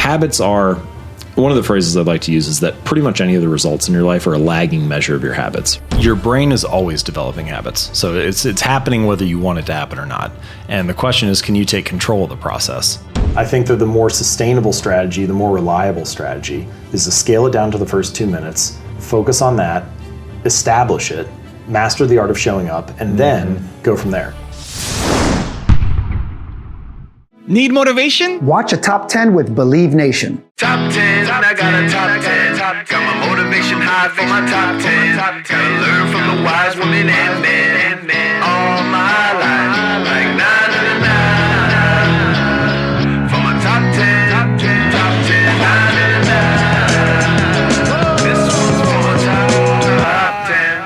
habits are, one of the phrases I'd like to use is that pretty much any of the results in your life are a lagging measure of your habits. Your brain is always developing habits. So it's happening whether you want it to happen or not. And the question is, can you take control of the process? I think that the more sustainable strategy, the more reliable strategy, is to scale it down to the first 2 minutes, focus on that, establish it, master the art of showing up, and then go from there. Need motivation? Watch a top 10 with Believe Nation. Top 10, I got a top 10. Got my motivation high for my top 10. Gotta learn from the wise women and men. All my life, like 9 to 9. For my top 10, top 10, 9 to 9. This one's for my top 10.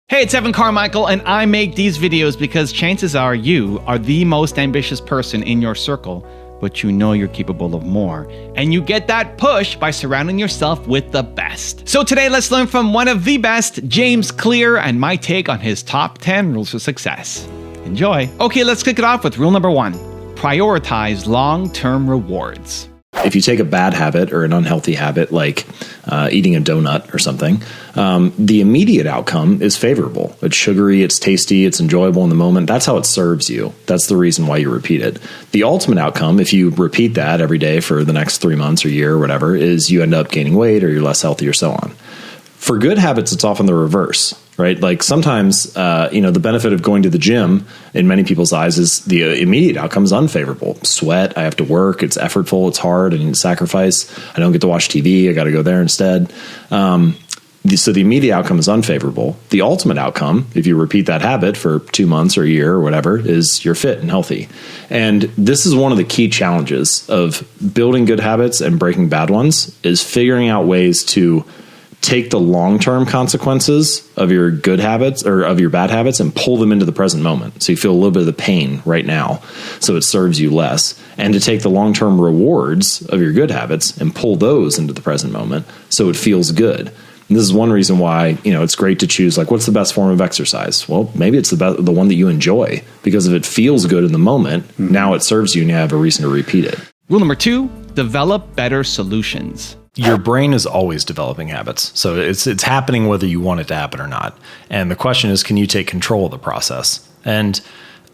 Hey, it's Evan Carmichael, and I make these videos because chances are you are the most ambitious person in your circle, but you know you're capable of more. And you get that push by surrounding yourself with the best. So today, let's learn from one of the best, James Clear, and my take on his top 10 rules for success. Enjoy. Okay, let's kick it off with rule number 1. Prioritize long-term rewards. If you take a bad habit or an unhealthy habit like eating a donut or something, the immediate outcome is favorable. It's sugary, it's tasty, it's enjoyable in the moment. That's how it serves you. That's the reason why you repeat it. The ultimate outcome, if you repeat that every day for the next 3 months or year or whatever, is you end up gaining weight or you're less healthy or so on. For good habits, it's often the reverse, right? Like sometimes, the benefit of going to the gym in many people's eyes is the immediate outcome is unfavorable. Sweat, I have to work, it's effortful, it's hard, I need to sacrifice. I don't get to watch TV, I got to go there instead. So the immediate outcome is unfavorable. The ultimate outcome, if you repeat that habit for 2 months or a year or whatever, is you're fit and healthy. And this is one of the key challenges of building good habits and breaking bad ones, is figuring out ways to take the long-term consequences of your good habits or of your bad habits and pull them into the present moment. So you feel a little bit of the pain right now, so it serves you less. And to take the long-term rewards of your good habits and pull those into the present moment, so it feels good. And this is one reason why, it's great to choose, like, what's the best form of exercise? Well, maybe it's the one that you enjoy, because if it feels good in the moment, now it serves you and you have a reason to repeat it. Rule number 2, develop better solutions. Your brain is always developing habits. So it's happening whether you want it to happen or not. And the question is, can you take control of the process? And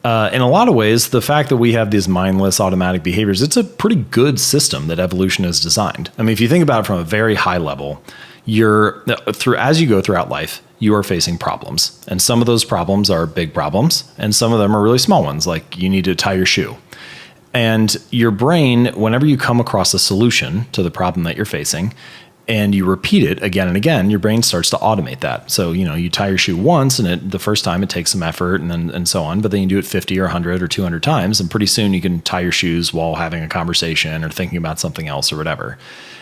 in a lot of ways, the fact that we have these mindless automatic behaviors, it's a pretty good system that evolution has designed. I mean, if you think about it from a very high level, as you go throughout life, you are facing problems. And some of those problems are big problems, and some of them are really small ones, like you need to tie your shoe. And your brain, whenever you come across a solution to the problem that you're facing and you repeat it again and again, your brain starts to automate that. So, you tie your shoe once and the first time it takes some effort and so on, but then you do it 50 or 100 or 200 times. And pretty soon you can tie your shoes while having a conversation or thinking about something else or whatever.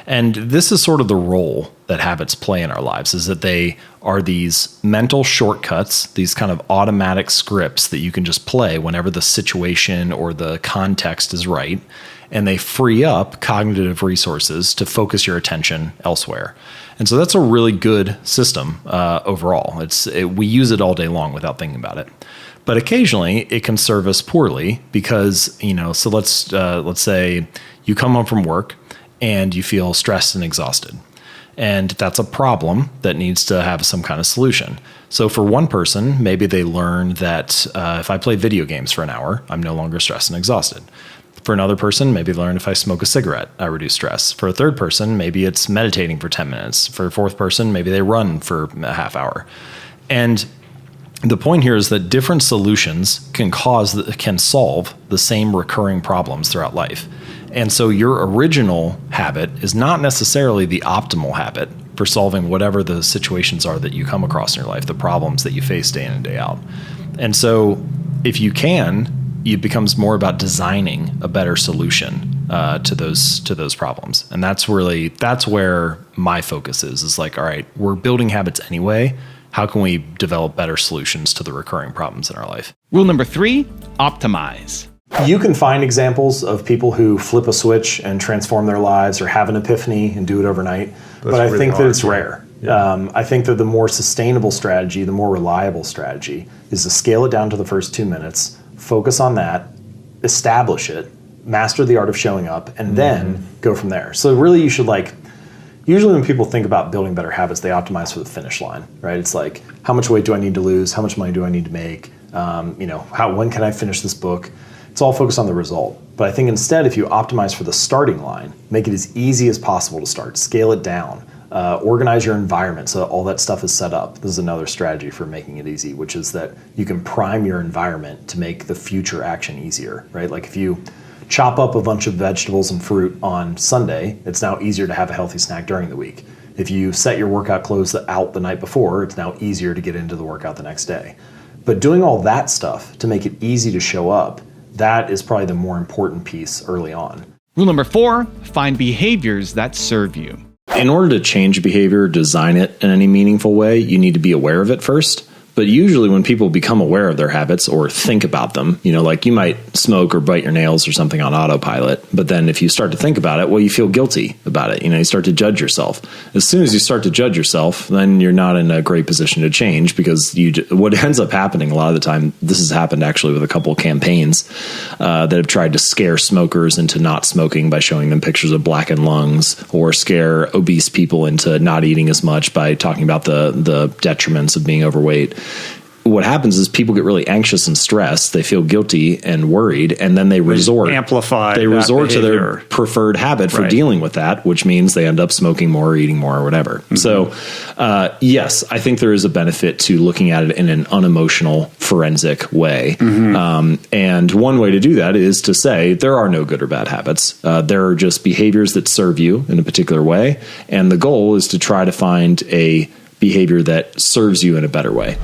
And this is sort of the role that habits play in our lives, is that they are these mental shortcuts, these kind of automatic scripts that you can just play whenever the situation or the context is right. And they free up cognitive resources to focus your attention elsewhere. And so that's a really good system overall. We use it all day long without thinking about it. But occasionally it can serve us poorly because, so let's say you come home from work and you feel stressed and exhausted. And that's a problem that needs to have some kind of solution. So for one person, maybe they learn that if I play video games for an hour, I'm no longer stressed and exhausted. For another person, maybe they learn if I smoke a cigarette, I reduce stress. For a third person, maybe it's meditating for 10 minutes. For a fourth person, maybe they run for a half hour. And the point here is that different solutions can solve the same recurring problems throughout life. And so your original habit is not necessarily the optimal habit for solving whatever the situations are that you come across in your life, the problems that you face day in and day out. And so if you can, it becomes more about designing a better solution to those problems. And that's where my focus is like, all right, we're building habits anyway. How can we develop better solutions to the recurring problems in our life? Rule number 3, optimize. You can find examples of people who flip a switch and transform their lives or have an epiphany and do it overnight. But I think that it's rare. Yeah. I think that the more sustainable strategy, the more reliable strategy, is to scale it down to the first 2 minutes, focus on that, establish it, master the art of showing up, and then go from there. So really you should usually when people think about building better habits, they optimize for the finish line, right? It's like, how much weight do I need to lose? How much money do I need to make? When can I finish this book? It's all focused on the result. But I think instead, if you optimize for the starting line, make it as easy as possible to start, scale it down, organize your environment so that all that stuff is set up. This is another strategy for making it easy, which is that you can prime your environment to make the future action easier, right? Like if you chop up a bunch of vegetables and fruit on Sunday, it's now easier to have a healthy snack during the week. If you set your workout clothes out the night before, it's now easier to get into the workout the next day. But doing all that stuff to make it easy to show up, that is probably the more important piece early on. Rule number 4, find behaviors that serve you. In order to change behavior, design it in any meaningful way, you need to be aware of it first. But usually when people become aware of their habits or think about them, like you might smoke or bite your nails or something on autopilot. But then if you start to think about it, well, you feel guilty about it. You start to judge yourself. As soon as you start to judge yourself, then you're not in a great position to change, because what ends up happening a lot of the time, this has happened actually with a couple of campaigns that have tried to scare smokers into not smoking by showing them pictures of blackened lungs, or scare obese people into not eating as much by talking about the detriments of being overweight. What happens is people get really anxious and stressed. They feel guilty and worried, and then they resort to their preferred habit for dealing with that, which means they end up smoking more or eating more or whatever. Mm-hmm. So, yes, I think there is a benefit to looking at it in an unemotional, forensic way. Mm-hmm. And one way to do that is to say there are no good or bad habits. There are just behaviors that serve you in a particular way, and the goal is to try to find a behavior that serves you in a better way.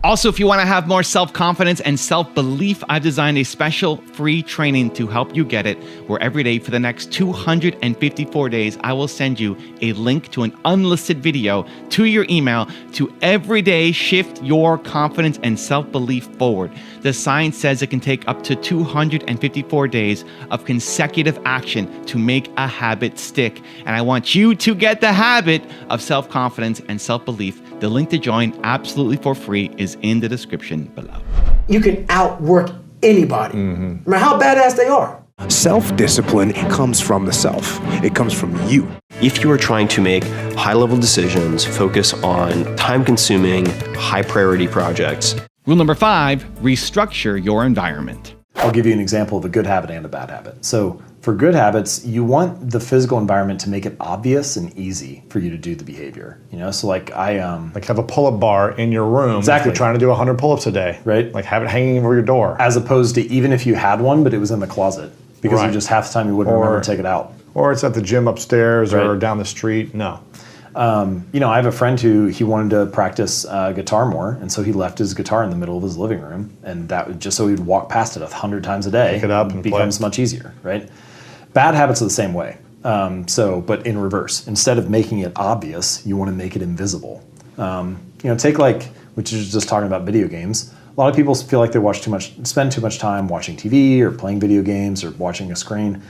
Also, if you want to have more self-confidence and self-belief, I've designed a special free training to help you get it, where every day for the next 254 days, I will send you a link to an unlisted video to your email to every day shift your confidence and self-belief forward. The science says it can take up to 254 days of consecutive action to make a habit stick. And I want you to get the habit of self-confidence and self-belief. The link to join absolutely for free is in the description below. You can outwork anybody, no matter how badass they are. Self-discipline comes from the self. It comes from you. If you are trying to make high-level decisions, focus on time-consuming, high-priority projects. Rule number 5, restructure your environment. I'll give you an example of a good habit and a bad habit. So for good habits, you want the physical environment to make it obvious and easy for you to do the behavior. So like have a pull-up bar in your room. Exactly. If you're trying to do 100 pull-ups a day. Right. Like have it hanging over your door. As opposed to even if you had one, but it was in the closet. Because you just half the time you wouldn't remember to take it out. Or it's at the gym upstairs or down the street. No. I have a friend who he wanted to practice guitar more, and so he left his guitar in the middle of his living room, and that just so he'd walk past it 100 times a day. Pick it up and becomes much easier, right? Bad habits are the same way. But in reverse, instead of making it obvious, you want to make it invisible. Take which is just talking about video games. A lot of people feel like they spend too much time watching TV or playing video games or watching a screen.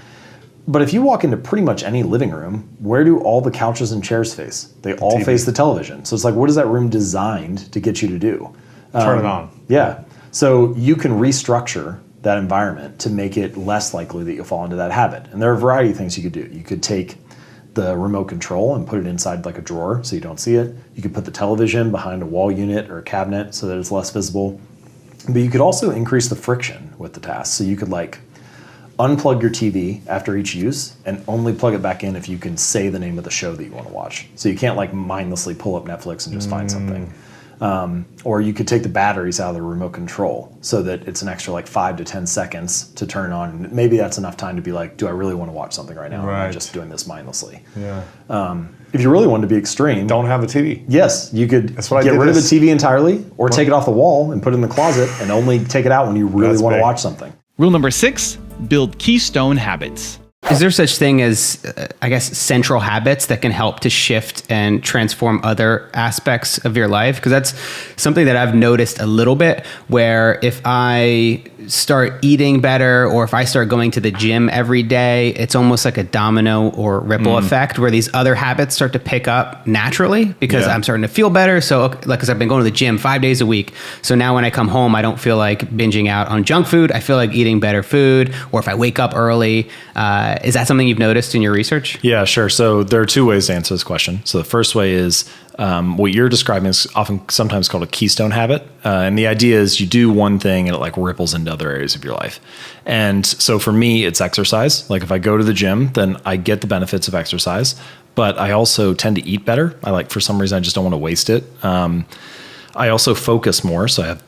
But if you walk into pretty much any living room, where do all the couches and chairs face? They all face the television. So it's like, what is that room designed to get you to do? Turn it on. Yeah. So you can restructure that environment to make it less likely that you'll fall into that habit. And there are a variety of things you could do. You could take the remote control and put it inside like a drawer so you don't see it. You could put the television behind a wall unit or a cabinet so that it's less visible. But you could also increase the friction with the task. So you could unplug your TV after each use and only plug it back in if you can say the name of the show that you want to watch. So you can't mindlessly pull up Netflix and just find something. Or you could take the batteries out of the remote control so that it's an extra 5 to 10 seconds to turn it on. Maybe that's enough time to be like, do I really want to watch something right now? Or am I just doing this mindlessly? Yeah. If you really wanted to be extreme, don't have the TV. Yes, you could get rid of the TV entirely or take it off the wall and put it in the closet and only take it out when you really want to watch something. Rule number 6, build keystone habits. Is there such thing as, central habits that can help to shift and transform other aspects of your life? Because that's something that I've noticed a little bit, where if I start eating better, or if I start going to the gym every day, it's almost like a domino or ripple effect where these other habits start to pick up naturally because I'm starting to feel better. So, like, because I've been going to the gym 5 days a week. So now when I come home, I don't feel like binging out on junk food. I feel like eating better food. Or if I wake up early, is that something you've noticed in your research? Yeah, sure. So there are two ways to answer this question. So the first way is what you're describing is sometimes called a keystone habit. And the idea is you do one thing and it like ripples into other areas of your life. And so for me, it's exercise. Like if I go to the gym, then I get the benefits of exercise, but I also tend to eat better. For some reason, I just don't want to waste it. I also focus more. So I have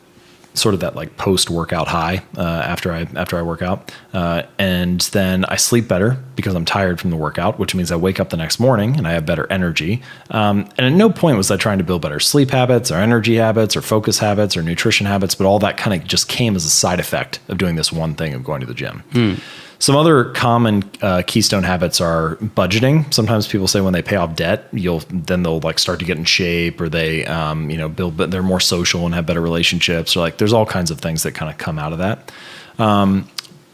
sort of that like post-workout high after I work out. And then I sleep better because I'm tired from the workout, which means I wake up the next morning and I have better energy. And at no point was I trying to build better sleep habits or energy habits or focus habits or nutrition habits, but all that kind of just came as a side effect of doing this one thing of going to the gym. Some other common keystone habits are budgeting. Sometimes people say when they pay off debt, they'll like start to get in shape, or they they're more social and have better relationships, or like there's all kinds of things that kind of come out of that.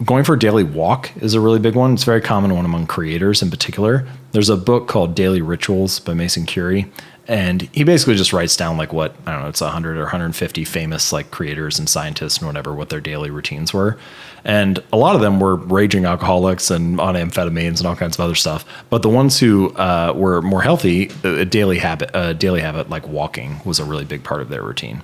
Going for a daily walk is a really big one. It's a very common one among creators in particular. There's a book called Daily Rituals by Mason Curie. And he basically just writes down like what, I don't know, it's 100 or 150 famous like creators and scientists and whatever, what their daily routines were. And a lot of them were raging alcoholics and on amphetamines and all kinds of other stuff. But the ones who were more healthy, a daily habit like walking was a really big part of their routine.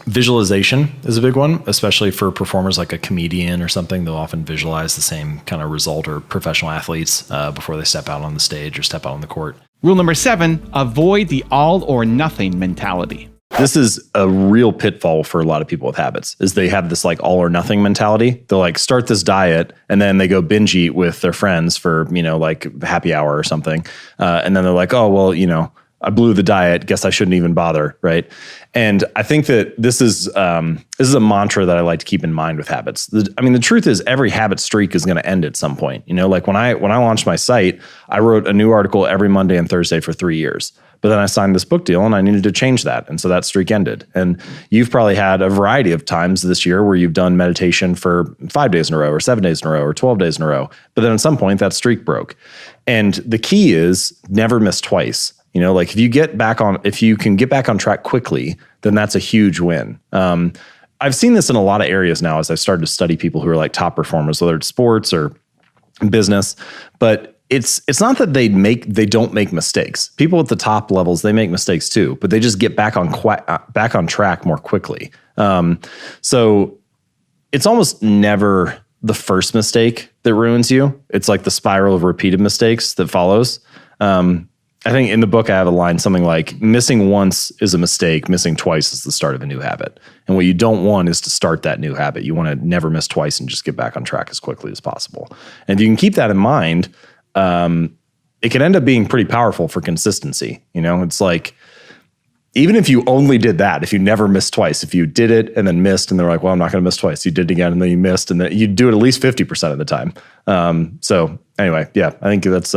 Visualization is a big one, especially for performers like a comedian or something. They'll often visualize the same kind of result, or professional athletes before they step out on the stage or step out on the court. Rule number 7, avoid the all or nothing mentality. This is a real pitfall for a lot of people with habits, is they have this like all or nothing mentality. They'll like start this diet and then they go binge eat with their friends for, like happy hour or something. And then they're like, oh, well, I blew the diet, guess I shouldn't even bother, right? And I think that this is a mantra that I like to keep in mind with habits. The truth is every habit streak is going to end at some point. Like when I launched my site, I wrote a new article every Monday and Thursday for 3 years. But then I signed this book deal and I needed to change that. And so that streak ended. And you've probably had a variety of times this year where you've done meditation for 5 days in a row or 7 days in a row or 12 days in a row. But then at some point that streak broke. And the key is never miss twice. Like if you can get back on track quickly, then that's a huge win. I've seen this in a lot of areas now as I've started to study people who are like top performers, whether it's sports or business, but it's not that they don't make mistakes. People at the top levels, they make mistakes too, but they just get back on track more quickly. So it's almost never the first mistake that ruins you. It's like the spiral of repeated mistakes that follows. I think in the book, I have a line, something like, missing once is a mistake, missing twice is the start of a new habit. And what you don't want is to start that new habit. You want to never miss twice and just get back on track as quickly as possible. And if you can keep that in mind, it can end up being pretty powerful for consistency. It's like, even if you only did that, if you never missed twice, if you did it and then missed and they're like, well, I'm not going to miss twice. You did it again and then you missed, and then you do it at least 50% of the time. So anyway, yeah, I think that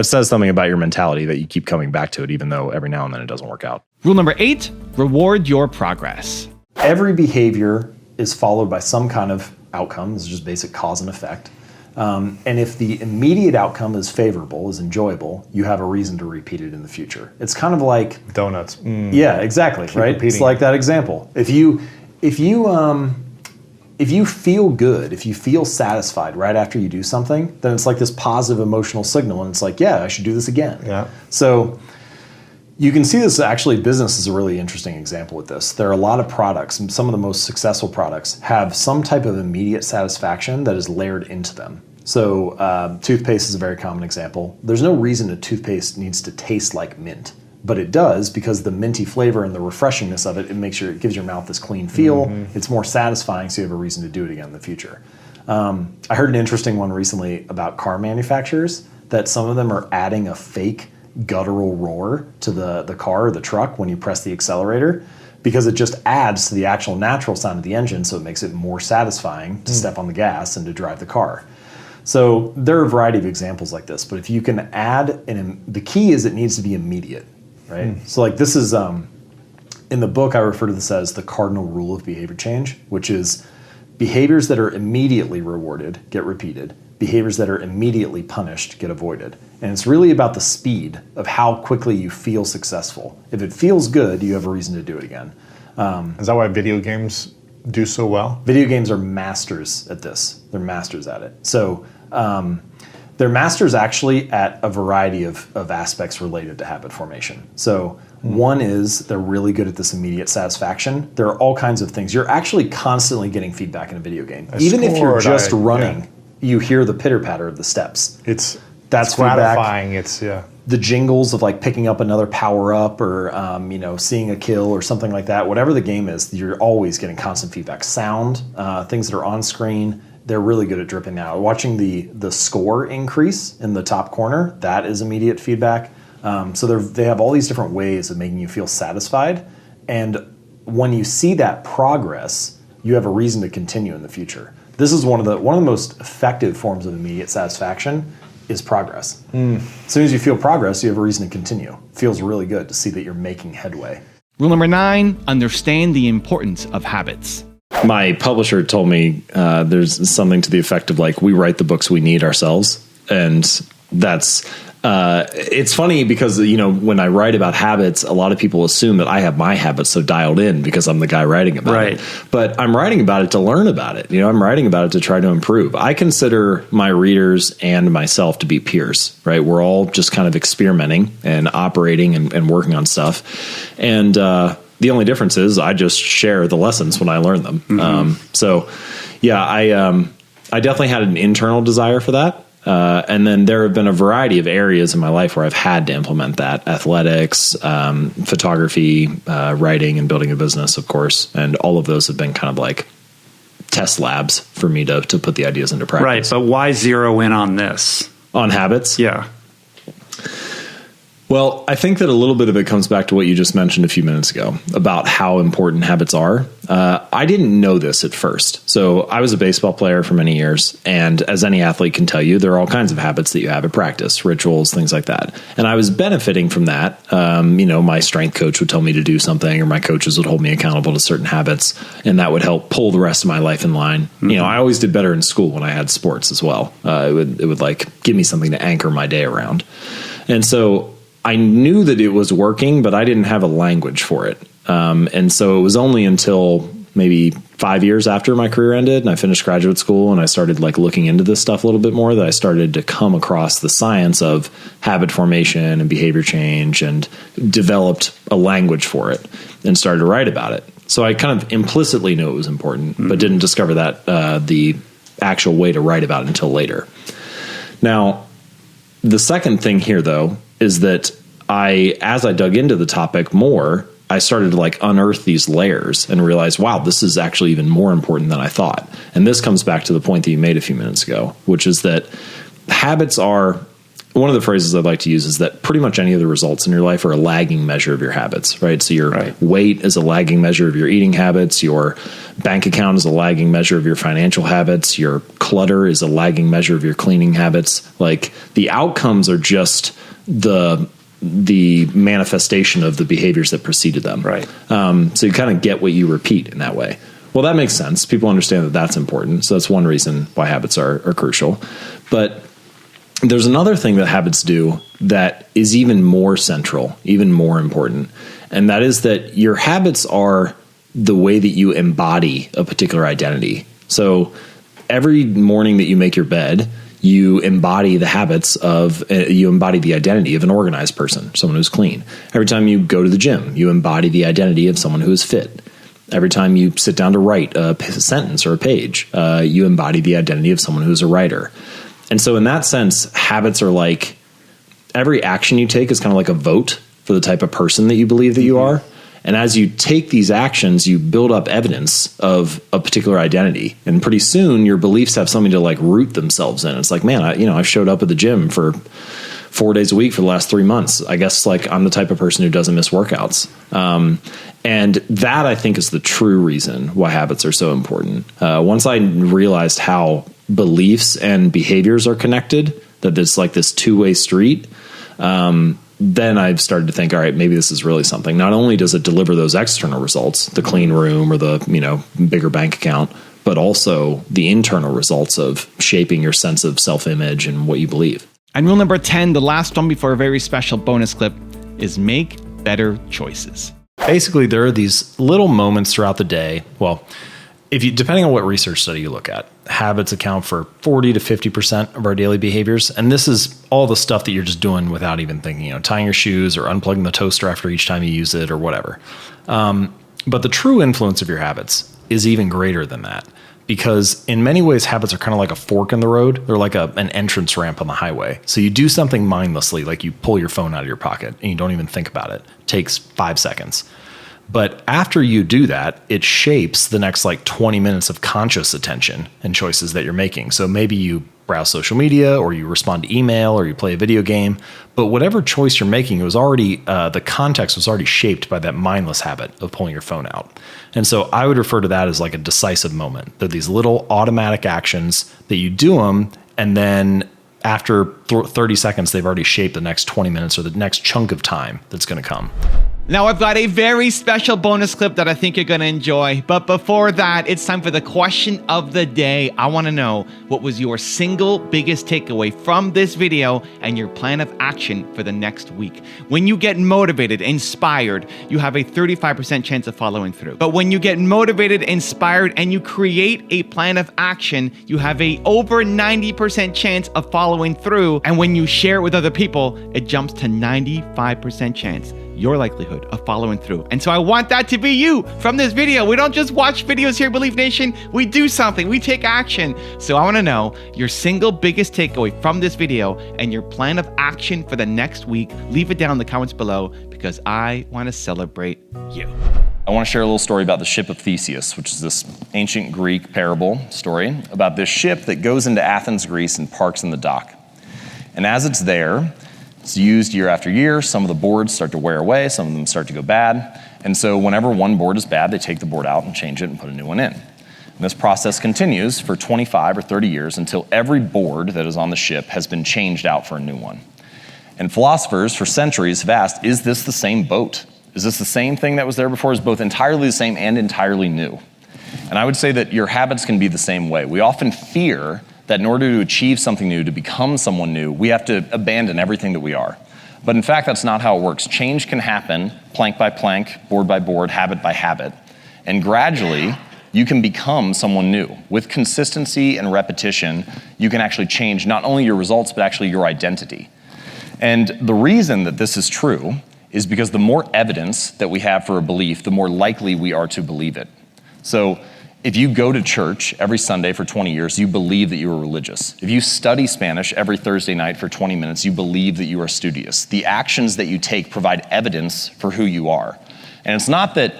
says something about your mentality that you keep coming back to it, even though every now and then it doesn't work out. Rule number 8, reward your progress. Every behavior is followed by some kind of outcome. This is just basic cause and effect. And if the immediate outcome is favorable, is enjoyable, you have a reason to repeat it in the future. It's kind of like donuts. Yeah, exactly. Right. Repeating. It's like that example. If you feel good, if you feel satisfied right after you do something, then it's like this positive emotional signal, and it's like, yeah, I should do this again. Yeah. So you can see this, actually, business is a really interesting example with this. There are a lot of products, and some of the most successful products have some type of immediate satisfaction that is layered into them. So toothpaste is a very common example. There's no reason a toothpaste needs to taste like mint, but it does, because the minty flavor and the refreshingness of it, it gives your mouth this clean feel. Mm-hmm. It's more satisfying, so you have a reason to do it again in the future. I heard an interesting one recently about car manufacturers, that some of them are adding a fake guttural roar to the car or the truck when you press the accelerator, because it just adds to the actual natural sound of the engine, so it makes it more satisfying to step on the gas and to drive the car. So there are a variety of examples like this, but if you can add, the key is it needs to be immediate. Right. So like this is in the book, I refer to this as the cardinal rule of behavior change, which is behaviors that are immediately rewarded get repeated. Behaviors that are immediately punished get avoided. And it's really about the speed of how quickly you feel successful. If it feels good, you have a reason to do it again. Is that why video games do so well? Video games are masters at this. They're masters at it. So they're masters actually at a variety of aspects related to habit formation. So one is they're really good at this immediate satisfaction. There are all kinds of things. You're actually constantly getting feedback in a video game. Even if you're just running, you hear the pitter patter of the steps. That's gratifying. Feedback. The jingles of like picking up another power up or seeing a kill or something like that. Whatever the game is, you're always getting constant feedback. Sound, things that are on screen, they're really good at dripping that out. Watching the score increase in the top corner, that is immediate feedback. So they have all these different ways of making you feel satisfied. And when you see that progress, you have a reason to continue in the future. This is one of the most effective forms of immediate satisfaction is progress. As soon as you feel progress, you have a reason to continue. It feels really good to see that you're making headway. Rule number 9, understand the importance of habits. My publisher told me there's something to the effect of like, we write the books we need ourselves. And that's, it's funny because, when I write about habits, a lot of people assume that I have my habits so dialed in because I'm the guy writing about it. But I'm writing about it to learn about it. I'm writing about it to try to improve. I consider my readers and myself to be peers, right? We're all just kind of experimenting and operating and working on stuff. And, the only difference is I just share the lessons when I learn them. I definitely had an internal desire for that. And then there have been a variety of areas in my life where I've had to implement that. Athletics, photography, writing, and building a business, of course. And all of those have been kind of like test labs for me to put the ideas into practice. Right, but why zero in on this? On habits? Yeah. Well, I think that a little bit of it comes back to what you just mentioned a few minutes ago about how important habits are. I didn't know this at first. So I was a baseball player for many years. And as any athlete can tell you, there are all kinds of habits that you have at practice, rituals, things like that. And I was benefiting from that. My strength coach would tell me to do something, or my coaches would hold me accountable to certain habits. And that would help pull the rest of my life in line. Mm-hmm. I always did better in school when I had sports as well. It would like give me something to anchor my day around. And so I knew that it was working, but I didn't have a language for it. And so it was only until maybe 5 years after my career ended and I finished graduate school and I started like looking into this stuff a little bit more that I started to come across the science of habit formation and behavior change and developed a language for it and started to write about it. So I kind of implicitly knew it was important, but didn't discover that the actual way to write about it until later. Now, the second thing here, though, is that as I dug into the topic more, I started to like unearth these layers and realize, wow, this is actually even more important than I thought. And this comes back to the point that you made a few minutes ago, which is that habits are, one of the phrases I'd like to use is that pretty much any of the results in your life are a lagging measure of your habits, right? So your weight is a lagging measure of your eating habits. Your bank account is a lagging measure of your financial habits. Your clutter is a lagging measure of your cleaning habits. Like the outcomes are just the manifestation of the behaviors that preceded them. Right. So you kind of get what you repeat in that way. Well, that makes sense. People understand that that's important. So that's one reason why habits are crucial. But there's another thing that habits do that is even more central, even more important. And that is that your habits are the way that you embody a particular identity. So every morning that you make your bed, you embody the habits you embody the identity of an organized person, someone who's clean. Every time you go to the gym, you embody the identity of someone who is fit. Every time you sit down to write a sentence or a page, you embody the identity of someone who's a writer. And so in that sense, habits are like every action you take is kind of like a vote for the type of person that you believe that you are. And as you take these actions, you build up evidence of a particular identity. And pretty soon your beliefs have something to like root themselves in. It's like, man, I've showed up at the gym for 4 days a week for the last 3 months. I guess like I'm the type of person who doesn't miss workouts. And that I think is the true reason why habits are so important. Once I realized how beliefs and behaviors are connected, that it's like this two-way street, then I've started to think, all right, maybe this is really something. Not only does it deliver those external results, the clean room or the, bigger bank account, but also the internal results of shaping your sense of self-image and what you believe. And rule number 10, the last one before a very special bonus clip, is make better choices. Basically, there are these little moments throughout the day. Well, depending on what research study you look at, habits account for 40 to 50% of our daily behaviors. And this is all the stuff that you're just doing without even thinking, tying your shoes or unplugging the toaster after each time you use it or whatever. But the true influence of your habits is even greater than that, because in many ways, habits are kind of like a fork in the road. They're like an entrance ramp on the highway. So you do something mindlessly, like you pull your phone out of your pocket and you don't even think about it. It takes 5 seconds. But after you do that, it shapes the next 20 minutes of conscious attention and choices that you're making. So maybe you browse social media, or you respond to email, or you play a video game. But whatever choice you're making, it was already the context was already shaped by that mindless habit of pulling your phone out. And so I would refer to that as like a decisive moment. They're these little automatic actions that you do them, and then after 30 seconds, they've already shaped the next 20 minutes or the next chunk of time that's going to come. Now I've got a very special bonus clip that I think you're going to enjoy. But before that, it's time for the question of the day. I want to know, what was your single biggest takeaway from this video and your plan of action for the next week? When you get motivated, inspired, you have a 35% chance of following through. But when you get motivated, inspired, and you create a plan of action, you have a over 90% chance of following through. And when you share it with other people, it jumps to 95% chance. Your likelihood of following through. And so I want that to be you from this video. We don't just watch videos here, Believe Nation. We do something. We take action. So I want to know your single biggest takeaway from this video and your plan of action for the next week. Leave it down in the comments below, because I want to celebrate you. I want to share a little story about the ship of Theseus, which is this ancient Greek parable story about this ship that goes into Athens, Greece, and parks in the dock. And as it's there, it's used year after year. Some of the boards start to wear away. Some of them start to go bad. And so whenever one board is bad, they take the board out and change it and put a new one in. And this process continues for 25 or 30 years until every board that is on the ship has been changed out for a new one. And philosophers for centuries have asked, is this the same boat? Is this the same thing that was there before? Is both entirely the same and entirely new? And I would say that your habits can be the same way. We often fear that in order to achieve something new, to become someone new, we have to abandon everything that we are. But in fact, that's not how it works. Change can happen plank by plank, board by board, habit by habit. And gradually, you can become someone new. With consistency and repetition, you can actually change not only your results, but actually your identity. And the reason that this is true is because the more evidence that we have for a belief, the more likely we are to believe it. So if you go to church every Sunday for 20 years, you believe that you are religious. If you study Spanish every Thursday night for 20 minutes, you believe that you are studious. The actions that you take provide evidence for who you are. And it's not that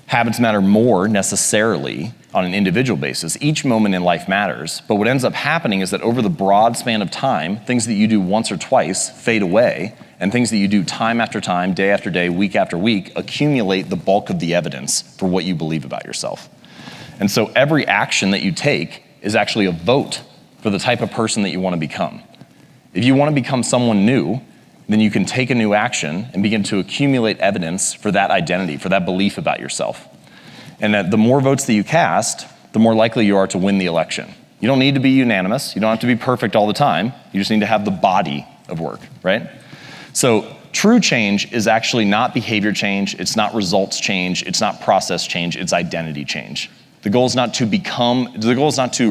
habits matter more necessarily on an individual basis. Each moment in life matters. But what ends up happening is that over the broad span of time, things that you do once or twice fade away, and things that you do time after time, day after day, week after week, accumulate the bulk of the evidence for what you believe about yourself. And so every action that you take is actually a vote for the type of person that you want to become. If you want to become someone new, then you can take a new action and begin to accumulate evidence for that identity, for that belief about yourself. And that the more votes that you cast, the more likely you are to win the election. You don't need to be unanimous. You don't have to be perfect all the time. You just need to have the body of work, right? So true change is actually not behavior change. It's not results change. It's not process change. It's identity change. The goal is not to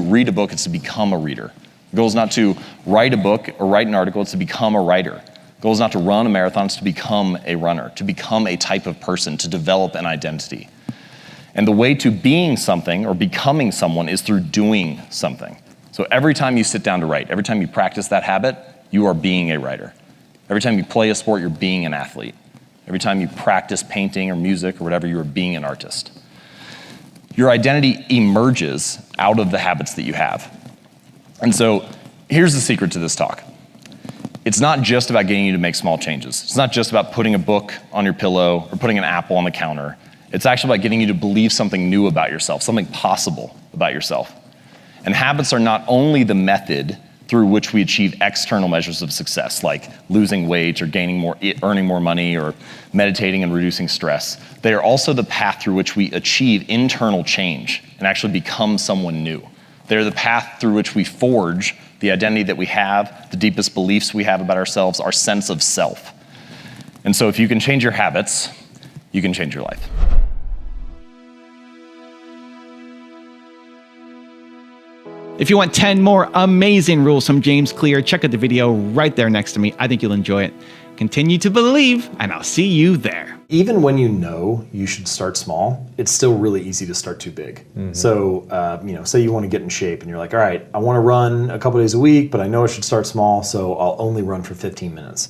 read a book, it's to become a reader. The goal is not to write a book or write an article, it's to become a writer. The goal is not to run a marathon, it's to become a runner, to become a type of person, to develop an identity. And the way to being something or becoming someone is through doing something. So every time you sit down to write, every time you practice that habit, you are being a writer. Every time you play a sport, you're being an athlete. Every time you practice painting or music or whatever, you are being an artist. Your identity emerges out of the habits that you have. And so here's the secret to this talk. It's not just about getting you to make small changes. It's not just about putting a book on your pillow or putting an apple on the counter. It's actually about getting you to believe something new about yourself, something possible about yourself. And habits are not only the method through which we achieve external measures of success, like losing weight or earning more money or meditating and reducing stress. They are also the path through which we achieve internal change and actually become someone new. They're the path through which we forge the identity that we have, the deepest beliefs we have about ourselves, our sense of self. And so if you can change your habits, you can change your life. If you want 10 more amazing rules from James Clear, check out the video right there next to me. I think you'll enjoy it. Continue to believe, and I'll see you there. Even when you know you should start small, it's still really easy to start too big. So, say you want to get in shape and you're like, all right, I want to run a couple days a week, but I know I should start small, so I'll only run for 15 minutes.